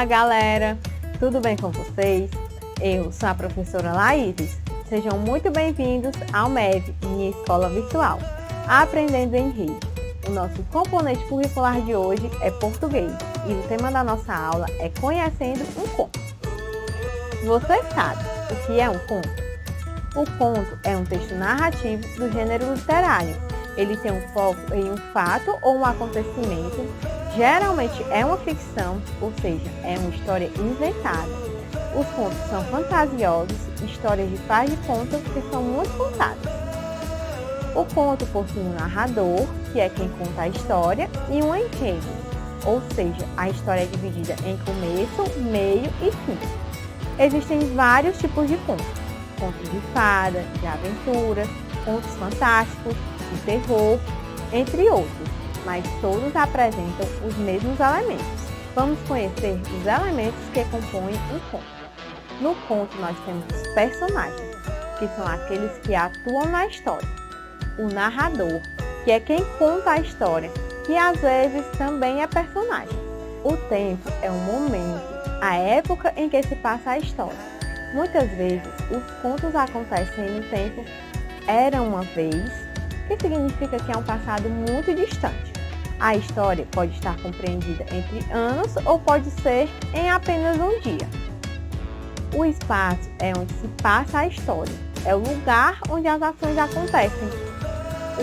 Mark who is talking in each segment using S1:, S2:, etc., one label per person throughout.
S1: Olá, galera! Tudo bem com vocês? Eu sou a professora Laíses. Sejam muito bem-vindos ao MEV, minha escola virtual, Aprendendo em Rede. O nosso componente curricular de hoje é português e o tema da nossa aula é Conhecendo um Conto. Você sabe o que é um conto? O conto é um texto narrativo do gênero literário. Ele tem um foco em um fato ou um acontecimento. Geralmente é uma ficção, ou seja, é uma história inventada. Os contos são fantasiosos, histórias de faz de conta que são muito contadas. O conto possui um narrador, que é quem conta a história, e um enredo, ou seja, a história é dividida em começo, meio e fim. Existem vários tipos de contos: contos de fada, de aventura, contos fantásticos, de terror, entre outros, mas todos apresentam os mesmos elementos. Vamos conhecer os elementos que compõem um conto. No conto nós temos os personagens, que são aqueles que atuam na história. O narrador, que é quem conta a história, que às vezes também é personagem. O tempo é um momento, a época em que se passa a história. Muitas vezes os contos acontecem no tempo era uma vez, que significa que é um passado muito distante. A história pode estar compreendida entre anos ou pode ser em apenas um dia. O espaço é onde se passa a história, é o lugar onde as ações acontecem.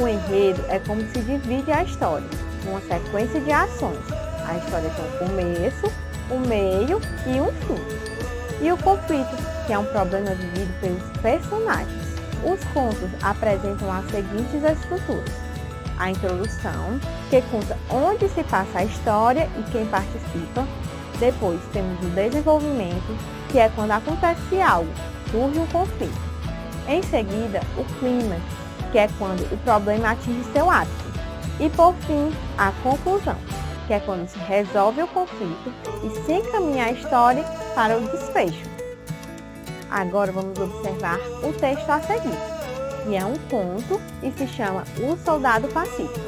S1: O enredo é como se divide a história, uma sequência de ações. A história tem um começo, um meio e um fim. E o conflito, que é um problema vivido pelos personagens. Os contos apresentam as seguintes estruturas: a introdução, que conta onde se passa a história e quem participa. Depois temos o desenvolvimento, que é quando acontece algo, surge um conflito. Em seguida, o clímax, que é quando o problema atinge seu ápice. E por fim, a conclusão, que é quando se resolve o conflito e se encaminha a história para o desfecho. Agora vamos observar o texto a seguir, que é um conto e se chama O Soldado Pacífico.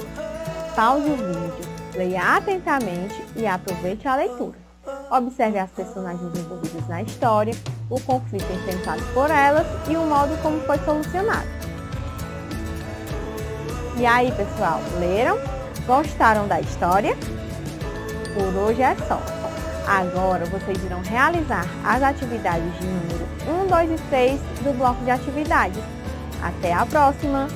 S1: Pause o vídeo, leia atentamente e aproveite a leitura. Observe as personagens envolvidas na história, o conflito enfrentado por elas e o modo como foi solucionado. E aí, pessoal, leram? Gostaram da história? Por hoje é só. Agora vocês irão realizar as atividades de número 1, 2 e 3 do bloco de atividades. Até a próxima!